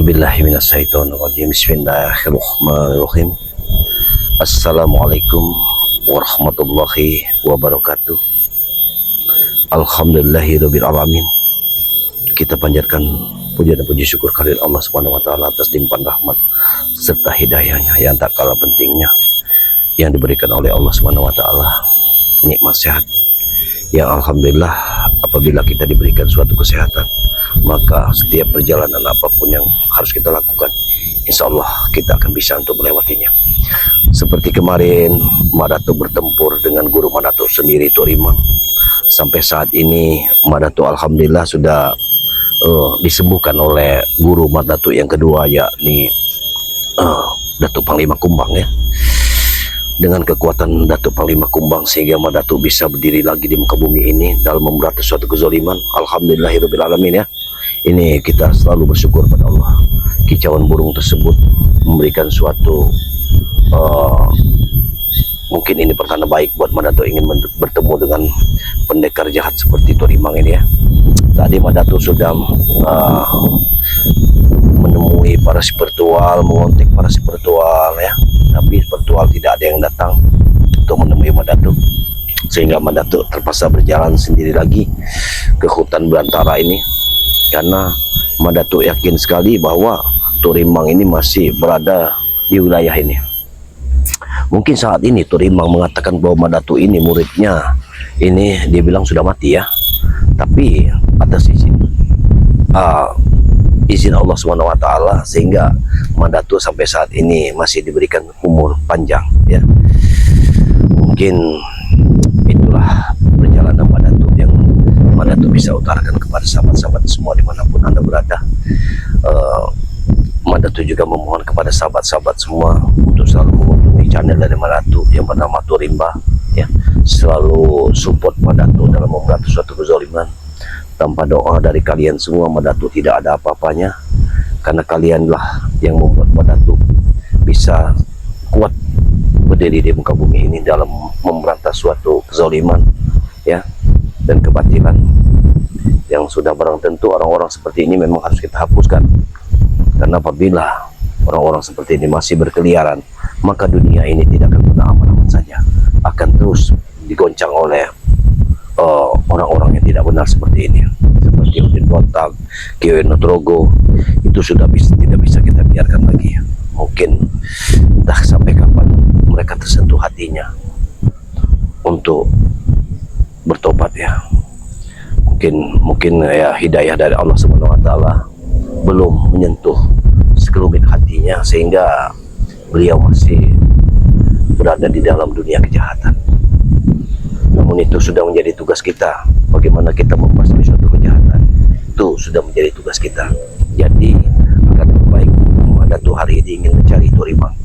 A'udzubillahiminasyaitonirrajim. Bismillahirrahmanirrahim. Assalamualaikum warahmatullahi wabarakatuh. Alhamdulillahirabbil alamin. Kita panjatkan puja dan puji syukur kehadirat Allah Subhanahu wa taala atas limpahan rahmat serta hidayahnya yang tak kalah pentingnya yang diberikan oleh Allah Subhanahu wa taala, nikmat sehat yang alhamdulillah apabila kita diberikan suatu kesehatan, maka setiap perjalanan apapun yang harus kita lakukan, insya Allah kita akan bisa untuk melewatinya. Seperti kemarin Madatuk bertempur dengan guru Madatuk sendiri, Turimang. Sampai saat ini Madatuk alhamdulillah sudah disembuhkan oleh guru Madatuk yang kedua, yakni Datuk Panglima Kumbang ya. Dengan kekuatan Datuk Panglima Kumbang sehingga Madatuk bisa berdiri lagi di muka bumi ini dalam memberantas suatu kezaliman. Alhamdulillahirabbil alamin ya. Ini kita selalu bersyukur pada Allah. Kicauan burung tersebut memberikan suatu mungkin ini pertanda baik buat Madatuk ingin bertemu dengan pendekar jahat seperti Turimang ini ya. Tadi Madatuk sudah menemui para spiritual, mengontek para spiritual ya, tapi spiritual tidak ada yang datang untuk menemui Madatuk, sehingga Madatuk terpaksa berjalan sendiri lagi ke hutan belantara ini, karena Madatuk yakin sekali bahwa Turimang ini masih berada di wilayah ini. Mungkin saat ini Turimang mengatakan bahwa Madatuk ini muridnya, ini dia bilang sudah mati ya, tapi atas izin Allah Subhanahu wa taala sehingga Madatuk sampai saat ini masih diberikan umur panjang ya. Mungkin itulah perjalanan Madatuk yang Madatuk bisa utarakan kepada sahabat-sahabat semua dimanapun Anda berada. Madatuk juga memohon kepada sahabat-sahabat semua untuk selalu mengunjungi channel dari Madatuk yang bernama Turimba ya, selalu support Madatuk dalam memberantas suatu kezaliman. Tanpa doa dari kalian semua, Madatuk tidak ada apa-apanya, karena kalianlah yang membuat Madatuk bisa kuat berdiri di muka bumi ini dalam memberantas suatu kezaliman ya, dan kebatilan yang sudah barang tentu orang-orang seperti ini memang harus kita hapuskan. Karena apabila orang-orang seperti ini masih berkeliaran, maka dunia ini tidak akan pernah aman-aman saja, akan terus digoncang oleh orang-orang yang tidak benar seperti ini, seperti Udin Bontang, Kiai Nutrogo. Itu sudah tidak bisa kita biarkan lagi. Mungkin entah sampai kapan mereka tersentuh hatinya untuk bertobat ya. Mungkin ya hidayah dari Allah Subhanahu wa taala belum menyentuh sekelumit hatinya sehingga beliau masih berada di dalam dunia kejahatan. Namun itu sudah menjadi tugas kita. Bagaimana kita membasmi suatu kejahatan, itu sudah menjadi tugas kita. Jadi akan lebih baik Madatuk hari ini ingin mencari Turimang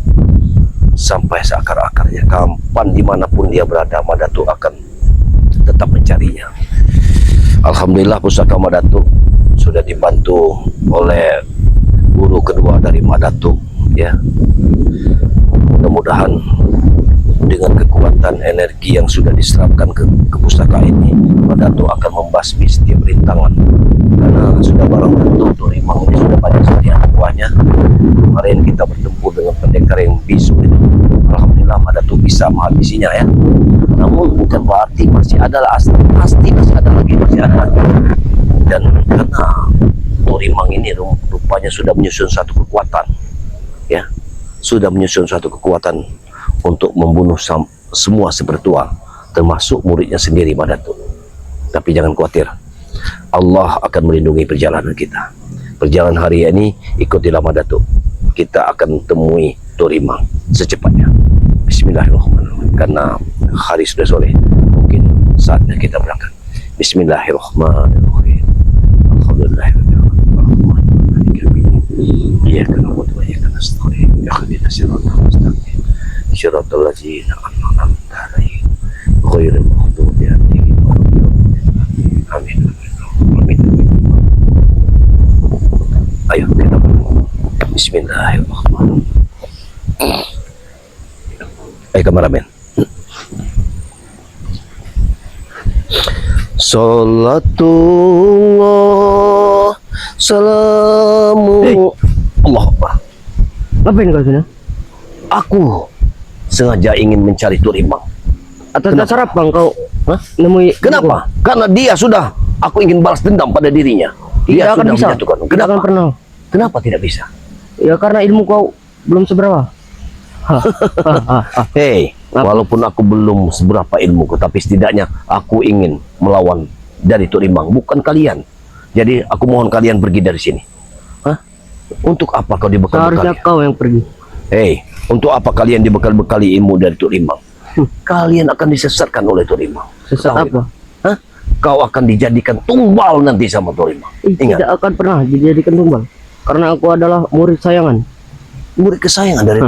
sampai seakar-akarnya. Kapan dimanapun dia berada, Madatuk akan tetap mencarinya. Alhamdulillah pusaka Madatuk sudah dibantu oleh guru kedua dari Madatuk ya. Mudah-mudahan dengan kekuatan energi yang sudah diserapkan ke pusaka ini, Madatuk akan membasmi setiap rintangan, karena sudah barang tentu Turimang ini sudah banyak sekali anak buahnya. Kemarin kita bertempur dengan pendekar yang bisu ini, alhamdulillah Madatuk bisa menghabisinya ya. Namun bukan berarti masih ada, pasti masih ada lagi. Dan karena Turimang ini rupanya sudah menyusun satu kekuatan ya, sudah menyusun satu kekuatan untuk membunuh semua spiritual, termasuk muridnya sendiri Madatuk. Tapi jangan khawatir, Allah akan melindungi perjalanan kita. Perjalanan hari ini ikutilah Madatuk, kita akan temui Turimang secepatnya. Bismillahirrahmanirrahim. Karena hari sudah sore, mungkin saatnya kita berangkat. Bismillahirrahmanirrahim. Alhamdulillahirrahmanirrahim. Iyyaka na'budu wa iyyaka nasta'in. Ihdinas siratal mustaqim. Syiratal ladzina an'amta 'alaihim ghairil maghdubi 'alaihim waladdallin. Amin. Amin. Ayo kita Bismillahirrahmanirrahim. Ayo kameramen. Salatullah salamu Allah Akbar. Ngapain kau sini? Aku sengaja ingin mencari Turimang. Atas Kenapa? dasar apa kau nemui? Kenapa? Karena dia sudah, aku ingin balas dendam pada dirinya. Dia Tidak akan sudah bisa. menjatuhkan. Tidak Kenapa? akan pernah. Kenapa tidak bisa? Ya karena ilmu kau belum seberapa. Hei, Apa? walaupun aku belum seberapa ilmuku, tapi setidaknya aku ingin melawan dari Turimang, bukan kalian. Jadi aku mohon kalian pergi dari sini. Hah? Untuk apa kau Seharusnya dibekal-bekali? kau yang pergi. Hei, untuk apa kalian dibekal-bekali ilmu dari Turimang? Kalian akan disesatkan oleh Turimang. Sesat Tahu itu? apa? Hah? Kau akan dijadikan tumbal nanti sama Turimang. Ingat, Tidak akan pernah dijadikan tumbal. Karena aku adalah murid sayangan. murid kesayangan dari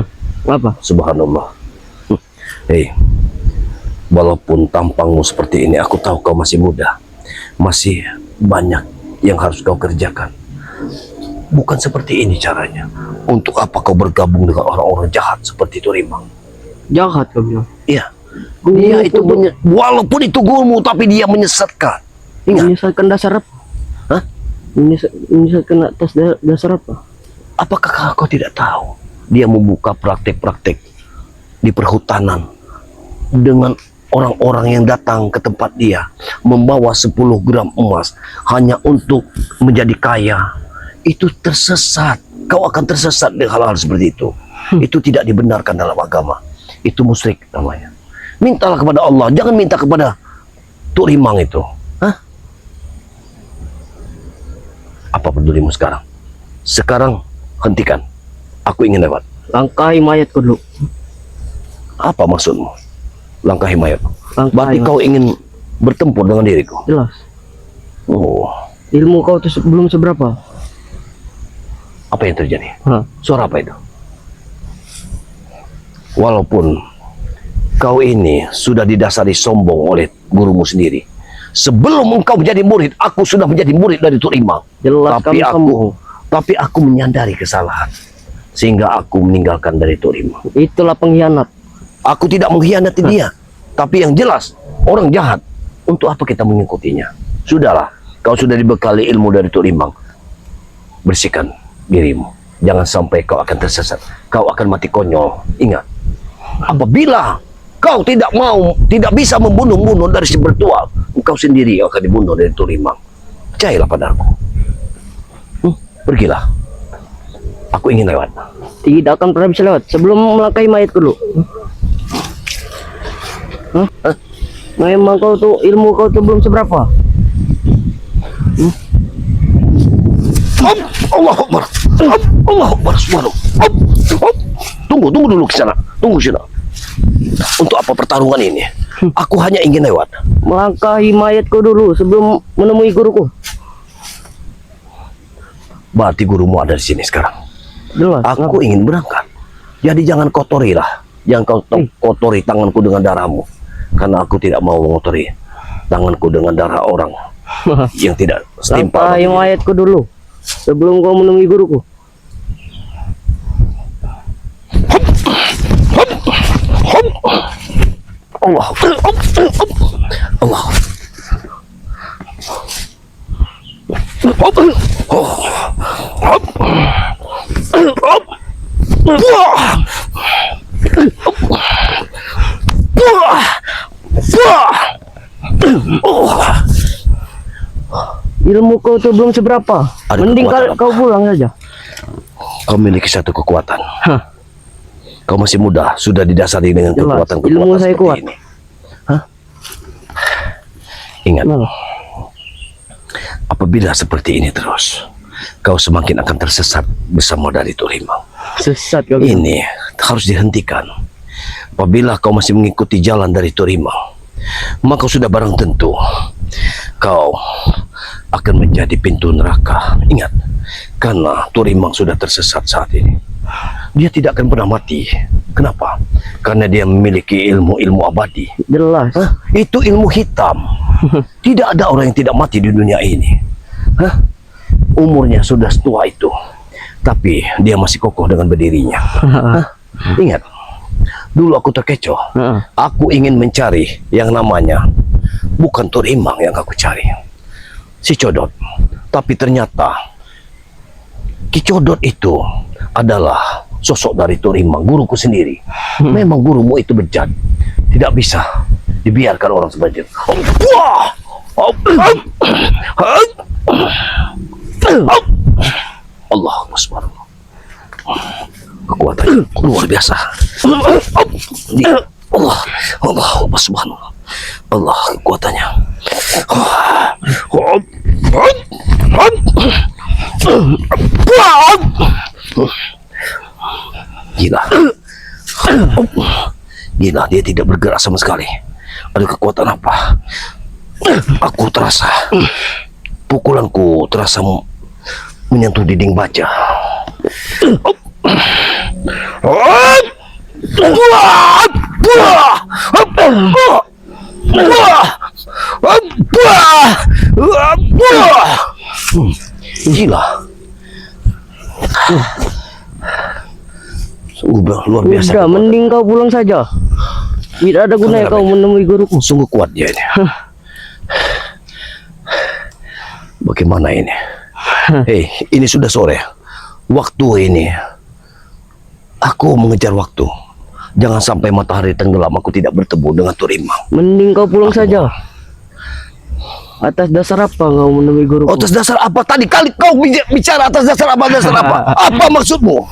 Apa? Subhanallah. Hei, walaupun tampangmu seperti ini, aku tahu kau masih muda. Masih banyak yang harus kau kerjakan. Bukan seperti ini caranya. Untuk apa kau bergabung dengan orang-orang jahat seperti Turimang? Jahat kau bilang. Iya. Guru Dia itu aku tuh- walaupun itu gurumu, tapi dia menyesatkan. Ingat, Menyesatkan dasar apa? Hah? Menyesatkan atas dasar apa? apakah kau tidak tahu? Dia membuka praktek-praktek di perhutanan dengan orang-orang yang datang ke tempat dia membawa 10 gram emas hanya untuk menjadi kaya. Itu tersesat. Kau akan tersesat dengan hal-hal seperti itu. Itu tidak dibenarkan dalam agama. Itu musyrik namanya. Mintalah kepada Allah, jangan minta kepada Turimang itu. Hah? Apa pedulimu sekarang? Sekarang hentikan. Aku ingin lewat. Langkahi mayatku dulu. Apa maksudmu? Langkahi mayat. Langkahi Berarti mayat. kau ingin bertempur dengan diriku. Jelas. Oh, Ilmu kau tuh belum seberapa. apa yang terjadi? Hah. Suara apa itu? Walaupun kau ini sudah didasari sombong oleh gurumu sendiri. Sebelum engkau menjadi murid, aku sudah menjadi murid dari Turimang. Jelas kamu sombong. Tapi aku menyadari kesalahan. Sehingga aku meninggalkan dari Turimang. Itulah pengkhianat. Aku tidak mengkhianati dia. Tapi yang jelas, orang jahat. Untuk apa kita mengikutinya? Sudahlah, kau sudah dibekali ilmu dari Turimang. Bersihkan dirimu. Jangan sampai kau akan tersesat. Kau akan mati konyol. Ingat, apabila kau tidak bisa membunuh-bunuh dari si bertual, engkau sendiri akan dibunuh dari Turimang. Percayalah padaku. Pergilah. Aku ingin lewat. Tidak akan pernah bisa lewat sebelum melangkahi mayatku dulu. Hah? Memang kau tuh ilmu kau tuh belum seberapa. Allah Akbar. Allah Akbar. Tunggu dulu ke sana. Tunggu sini. Untuk apa pertarungan ini? Aku hanya ingin lewat. Melangkahi mayatku dulu sebelum menemui guruku. Berarti gurumu ada di sini sekarang. Jelas. Aku ingin berangkat. Jadi jangan kotorilah. Jangan kau kotori tanganku dengan darahmu. Karena aku tidak mau mengotori tanganku dengan darah orang yang tidak setimpal. Langkahi mayatku dulu sebelum kau menemui guruku. Allah. Allah. Ilmu kau tuh belum seberapa. Ada Mending kekuatan kau pulang saja. Kau memiliki satu kekuatan. Hah. Kau masih muda, sudah didasari dengan Jelas, kekuatan-kekuatan ilmu saya seperti kuat. ini. Hah? Ingat, Nah, apabila seperti ini terus, kau semakin akan tersesat bersama dari Turimang. sesat kau. bilang. Ini harus dihentikan. Apabila kau masih mengikuti jalan dari Turimang, maka sudah barang tentu kau akan menjadi pintu neraka. Ingat, karena Turimang sudah tersesat saat ini. Dia tidak akan pernah mati. Kenapa? Karena dia memiliki ilmu-ilmu abadi. Jelas. Hah? Itu ilmu hitam. Tidak ada orang yang tidak mati di dunia ini. Hah? Umurnya sudah setua itu, tapi dia masih kokoh dengan berdirinya. Hah? Ingat, dulu aku terkecoh. Heeh. Aku ingin mencari yang namanya bukan Turimang yang aku cari, si Codot. Tapi ternyata Ki Codot itu adalah sosok dari Turimang, guruku sendiri. Memang gurumu itu bejat, tidak bisa dibiarkan orang seperti itu. Allah subhanahu, kekuatannya luar biasa. Allah, Allah subhanahu, Allah kekuatannya. Gila. Gila, dia tidak bergerak sama sekali. Ada kekuatan apa? Aku terasa, pukulanku terasa menyentuh dinding baja. Gila. Sungguh luar biasa. Udah, mending kau pulang saja. Tidak ada gunanya kau menemui guruku. Sungguh kuat dia ini. Bagaimana ini? Hei, ini sudah sore. Waktu ini aku mengejar waktu. Jangan sampai matahari tenggelam aku tidak bertemu dengan Turimang. Mending kau pulang saja. Atas dasar apa kau menemui guruku? Atas dasar apa tadi kali kau bicara atas dasar apa? Dasar apa? Apa maksudmu?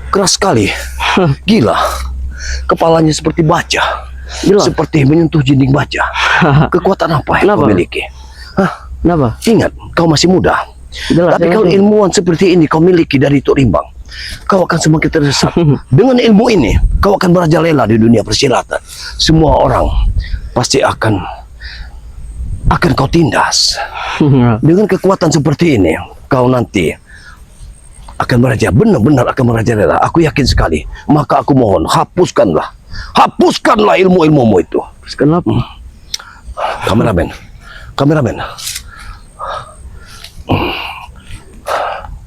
Keras sekali. Gila. Kepalanya seperti baja. Gila. Seperti menyentuh dinding baja. Kekuatan apa yang kau Kenapa? miliki? Hah? Kenapa? Ingat, kau masih muda. Jelas, Tapi saya kalau ngerti. ilmuwan seperti ini kau miliki dari Turimang, kau akan semakin tersesat. Dengan ilmu ini, kau akan merajalela di dunia persilatan. Semua orang pasti akan kau tindas. Dengan kekuatan seperti ini, kau nanti akan benar-benar akan merajalela. Aku yakin sekali. Maka aku mohon, hapuskanlah ilmu-ilmumu itu. Kenapa? Kameramen.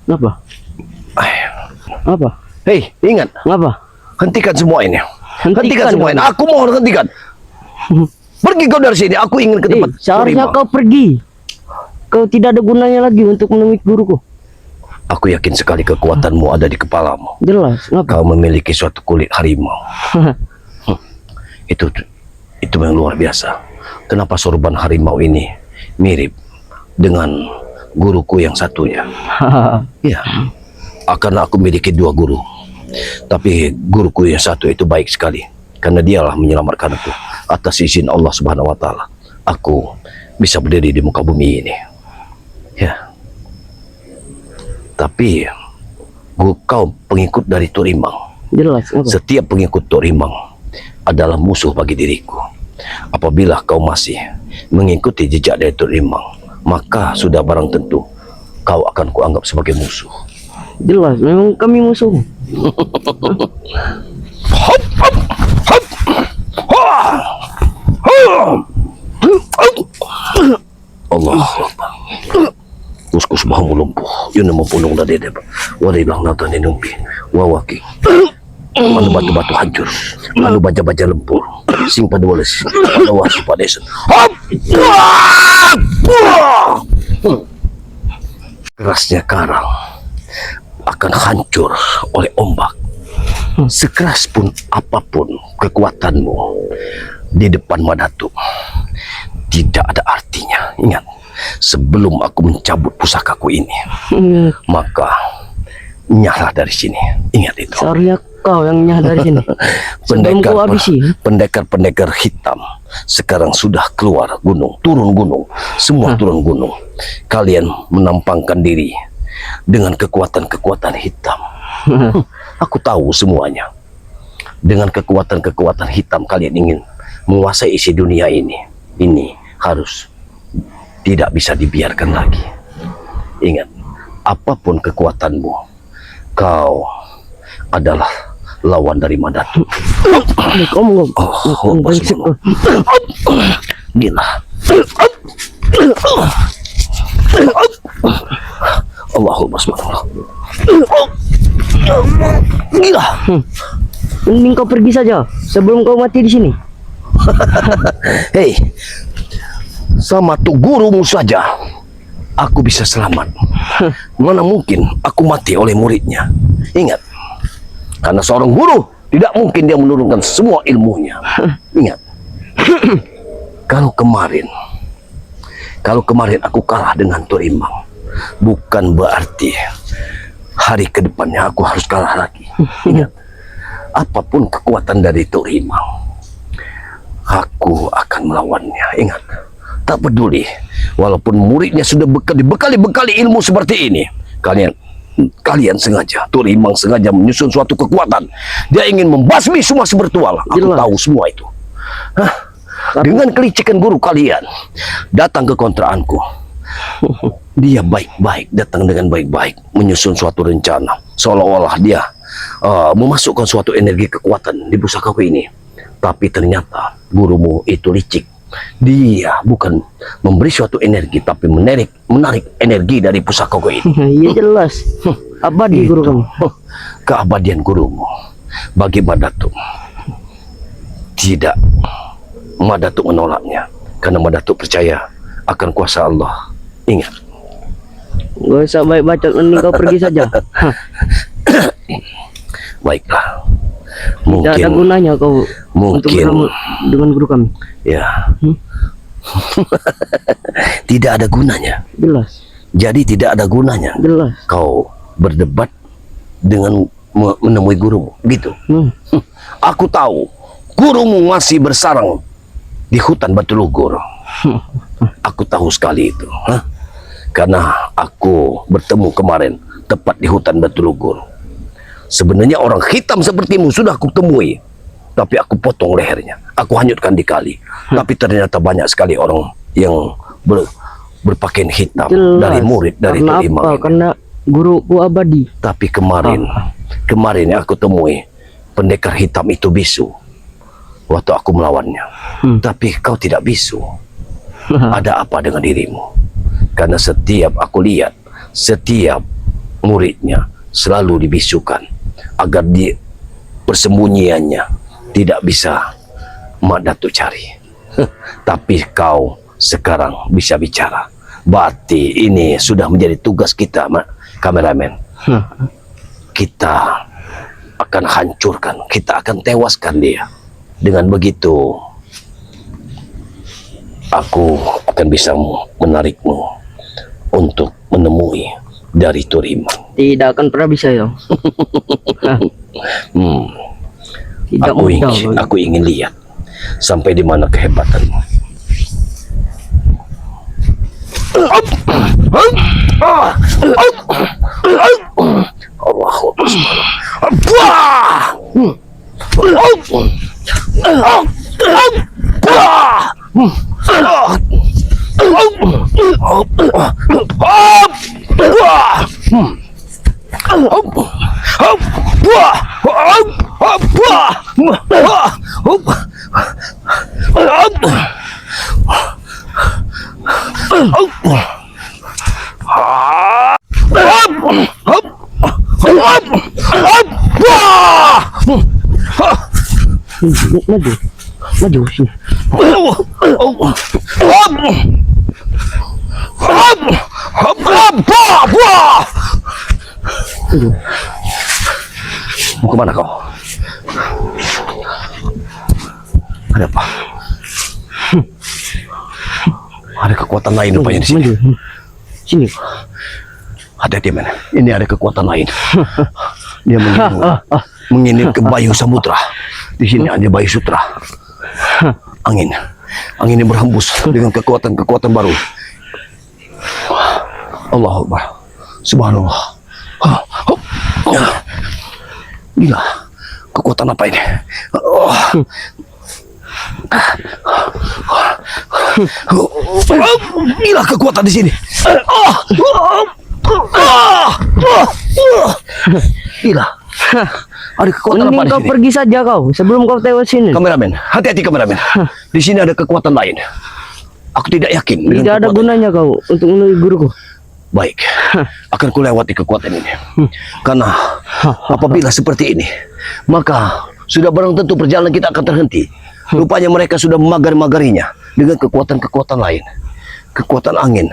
Kenapa? Apa? Hei, ingat, Kenapa? hentikan semua ini. Hentikan Hentikan semua ini. dong. Aku mohon hentikan. Pergi kau dari sini. Aku ingin ke tempat Seharusnya Turimang. kau pergi. Kau tidak ada gunanya lagi untuk menemui guruku. Aku yakin sekali kekuatanmu ada di kepalamu. Jelas. Kenapa? Kau memiliki suatu kulit harimau. Itu yang luar biasa. Kenapa sorban harimau ini mirip dengan guruku yang satunya? Ya, karena aku memiliki dua guru. Tapi guruku yang satu itu baik sekali, karena dialah menyelamatkan aku. Atas izin Allah Subhanahu wa Ta'ala, aku bisa berdiri di muka bumi ini. Ya. Tapi kau pengikut dari Turimang. Jelas. Kenapa? Setiap pengikut Turimang adalah musuh bagi diriku. Apabila kau masih mengikuti jejak dari Turimang, maka sudah barang tentu kau akan kuanggap sebagai musuh. Jelas. Memang kami musuh. Allah Kuskus bahamu lumpuh. Yun naman punong na dede. Wala ilang nato ni Numpi. Wawaki. Ano batu-batu hancur. Ano baja-baja lempur. Sing padualis. Padawas padesan. Kerasnya karang akan hancur oleh ombak. Sekeras pun apapun kekuatanmu di depan Madatu, tidak ada artinya. Ingat, sebelum aku mencabut pusakaku ini, maka nyahlah dari sini. Ingat itu. Seharusnya kau yang nyah dari sini. Sebelum kau habisi. Pendekar-pendekar hitam sekarang sudah keluar gunung, turun gunung, semua turun gunung. Kalian menampangkan diri dengan kekuatan-kekuatan hitam. Aku tahu semuanya. Dengan kekuatan-kekuatan hitam kalian ingin menguasai isi dunia ini. Ini harus tidak bisa dibiarkan lagi. Ingat, apapun kekuatanmu, kau adalah lawan dari Madatu. Gila. Allahumma subhanallah. Gila. Mending kau pergi saja sebelum kau mati di sini. Hei, sama tuh gurumu saja aku bisa selamat. Mana mungkin aku mati oleh muridnya. Ingat, karena seorang guru tidak mungkin dia menurunkan semua ilmunya. Ingat, kalau kemarin aku kalah dengan Turimbang, bukan berarti hari kedepannya aku harus kalah lagi. Ingat, apapun kekuatan dari Turimbang, aku akan melawannya. Ingat, tak peduli walaupun muridnya sudah dibekali ilmu seperti ini, kalian sengaja, Turimbang sengaja menyusun suatu kekuatan. Dia ingin membasmi semua sebertual. Aku tahu semua itu. Dengan kelicikan guru kalian datang ke kontraanku, dia baik-baik, datang dengan baik-baik, menyusun suatu rencana, seolah-olah dia memasukkan suatu energi kekuatan di pusakaku ini. Tapi ternyata gurumu itu licik. Dia bukan memberi suatu energi, tapi menarik energi dari pusakaku ini. Iya jelas. Abadi guru kamu. Keabadian gurumu bagi Madatuk tidak. Madatuk menolaknya karena Madatuk percaya akan kuasa Allah. Ingat. Gak usah baik bacot, mending kau pergi saja. Baiklah. Tidak ada gunanya kau untuk bersama dengan guru kami. Ya. Tidak ada gunanya. Jelas. Jadi tidak ada gunanya. Jelas. Kau berdebat dengan menemui gurumu, gitu. Aku tahu gurumu masih bersarang di hutan Batu Lugur. Aku tahu sekali itu. Karena aku bertemu kemarin tepat di hutan Batu Lugur. Sebenarnya orang hitam sepertimu sudah aku temui, tapi aku potong lehernya, aku hanyutkan di kali. Tapi ternyata banyak sekali orang yang berpakaian hitam. Jelas. Dari murid dari Turimbang. Karena guruku abadi. Tapi kemarin yang aku temui pendekar hitam itu bisu waktu aku melawannya. Tapi kau tidak bisu. Ada apa dengan dirimu? Karena setiap aku lihat, setiap muridnya selalu dibisukan agar di persembunyiannya tidak bisa Madatuk cari. Tapi kau sekarang bisa bicara. Berarti ini sudah menjadi tugas kita, kameramen. Kita akan hancurkan, kita akan tewaskan dia. Dengan begitu, aku akan bisa menarikmu untuk menemui dari Turimbang. Tidak akan pernah bisa ya. Tidak aku ingin lihat sampai di mana kehebatanmu. Allahu Maju sini. Mau kemana kau? Ada apa? Ada kekuatan lain rupanya di sini. Sini. Hati-hati men, ini ada kekuatan lain. Dia menginir ke Bayu Samudra. Di sini ada Bayu Sutra. Angin ini berhembus dengan kekuatan baru. Allahu Akbar. Subhanallah. Gila, kekuatan apa ini? Gila kekuatan di sini. Gila. Ada kekuatan apa di kau sini? Pergi saja kau sebelum kau tewas sini. Kameramen, hati-hati kameramen. Di sini ada kekuatan lain. Aku tidak yakin. Tidak ada gunanya kau untuk menemui guruku. Baik, akan kulewati kekuatan ini. Karena apabila seperti ini, maka sudah barang tentu perjalanan kita akan terhenti. Rupanya mereka sudah memagar-magarinya dengan kekuatan-kekuatan lain. Kekuatan angin.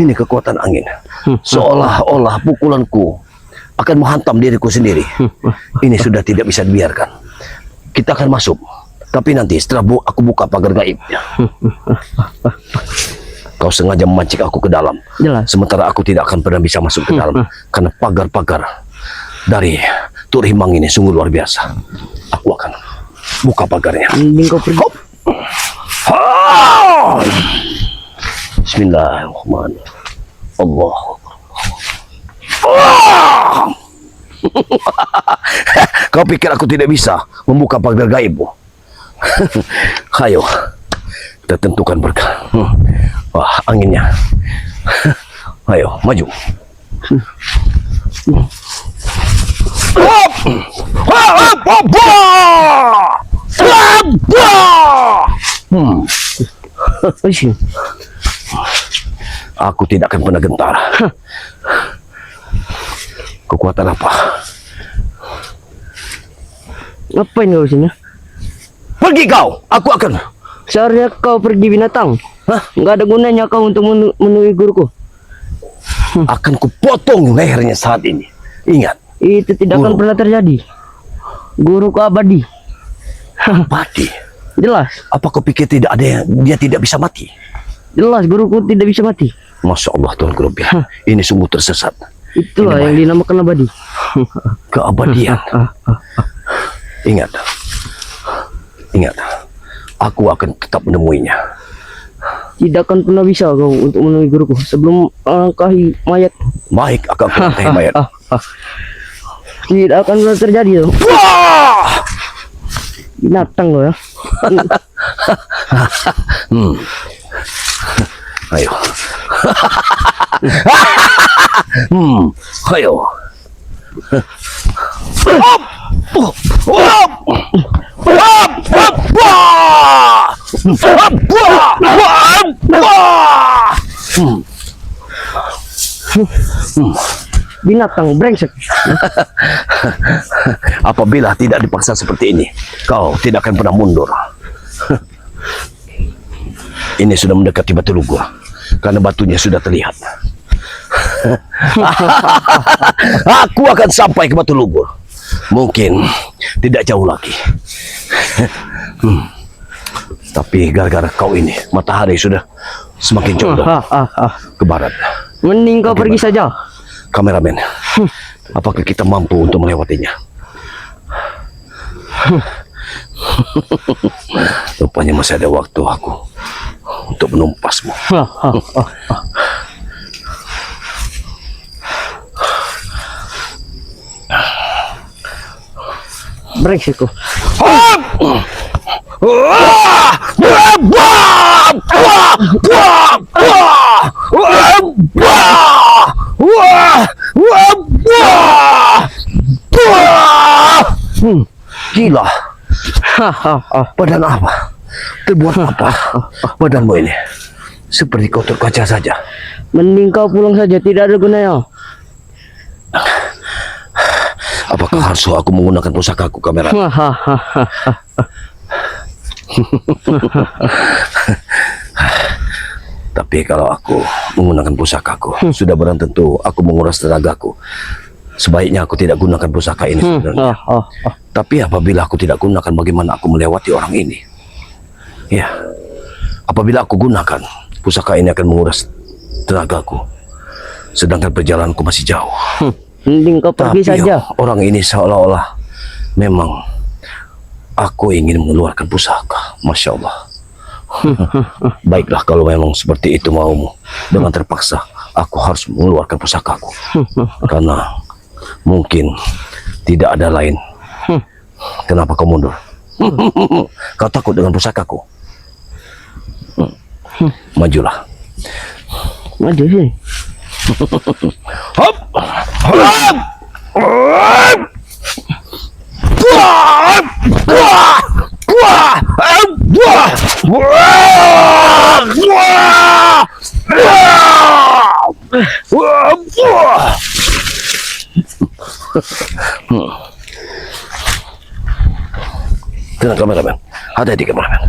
Ini kekuatan angin. Seolah-olah pukulanku akan menghantam diriku sendiri. Ini sudah tidak bisa dibiarkan. Kita akan masuk. Tapi nanti setelah aku buka pagar gaibnya. Kau sengaja memancing aku ke dalam. Jelas. Sementara aku tidak akan pernah bisa masuk ke dalam. Karena pagar-pagar dari Tuk Rimang ini sungguh luar biasa. Aku akan buka pagarnya. Mending kau pergi. Bismillahirrahmanirrahim. Allah. Kau pikir aku tidak bisa membuka pagar gaibmu? Ayo, kita tentukan berkah. Wah, anginnya. Ayo, maju. Aku tidak akan pernah gentar. Kekuatan apa? Ngapain kau sini? Pergi kau, aku akan. Seharusnya kau pergi binatang. Hah? Nggak ada gunanya kau untuk menemui guruku. Akan kupotong lehernya saat ini. Ingat, Itu tidak akan Guru. pernah terjadi. Guruku abadi. mati. Jelas. Apa kau pikir tidak ada yang dia tidak bisa mati? Jelas guruku tidak bisa mati. Masya Allah Tuhan Kurubiah. Ini sungguh tersesat. Itulah yang dinamakan abadi. Keabadian. Ingat. Ingat. Aku akan tetap menemuinya. Tidak akan pernah bisa kau untuk menemui guruku sebelum melangkahi mayat. Baik, akan aku langkahi mayat. Tidak akan pernah terjadi tuh. Wah! Binatang lo ya. Ayo. Ayo. Hop! Hop! Hop! Hop! Binatang brengsek. Apabila tidak dipaksa seperti ini, kau tidak akan pernah mundur. Ini sudah mendekati Batu Lugur, karena batunya sudah terlihat. Aku akan sampai ke Batu Lugur. Mungkin tidak jauh lagi. Tapi gara-gara kau ini, matahari sudah semakin condong ke barat. Mending kau pergi saja. Kameramen, apakah kita mampu untuk melewatinya? Rupanya masih ada waktu aku untuk menumpasmu. Brengsek kau. Gila. Badan apa? Terbuat apa? Badanmu ini seperti kau terkaca saja. Mending kau pulang saja, tidak ada gunanya. Apakah harus aku menggunakan pusakaku, kamera? Tapi kalau aku menggunakan pusakaku, sudah barang tentu aku menguras tenagaku. Sebaiknya aku tidak gunakan pusaka ini sebenarnya. Tapi apabila aku tidak gunakan, bagaimana aku melewati orang ini? Ya, apabila aku gunakan, pusaka ini akan menguras tenagaku. Sedangkan perjalananku masih jauh. Mending kau pergi Tapi saja. orang ini seolah-olah memang aku ingin mengeluarkan pusaka. Masya Allah. Baiklah kalau memang seperti itu maumu. Dengan terpaksa aku harus mengeluarkan pusakaku. Karena mungkin tidak ada lain. Kenapa kau mundur? Kau takut dengan pusakaku? Majulah. Maju sini. Hop! Hop! Hop! Buah! Buah! Buah! Buah! Buah! Buah! Buah! Tenang kameramen. Hati-hati kameramen.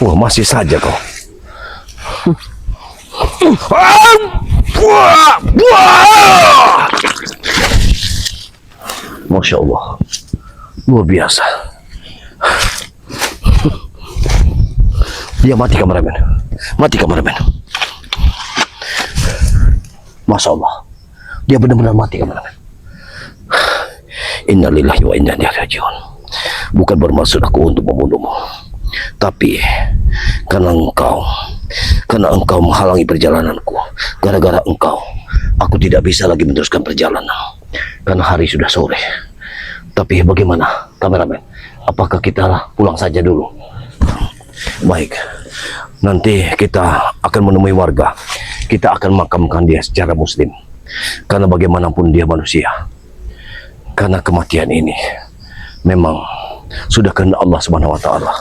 Wah, masih saja kau. Masya Allah, luar biasa. Dia mati kameramen, mati kameramen. Masya Allah, dia benar-benar mati kameramen. Innalillahi wa inna ilaihi rajiun. Bukan bermaksud aku untuk membunuhmu, tapi karena engkau menghalangi perjalananku. Gara-gara engkau, aku tidak bisa lagi meneruskan perjalanan karena hari sudah sore. Tapi bagaimana kameramen? Apakah kita pulang saja dulu? Baik, nanti kita akan menemui warga. Kita akan makamkan dia secara muslim, karena bagaimanapun dia manusia. Karena kematian ini memang sudah kehendak Allah Subhanahu wa taala.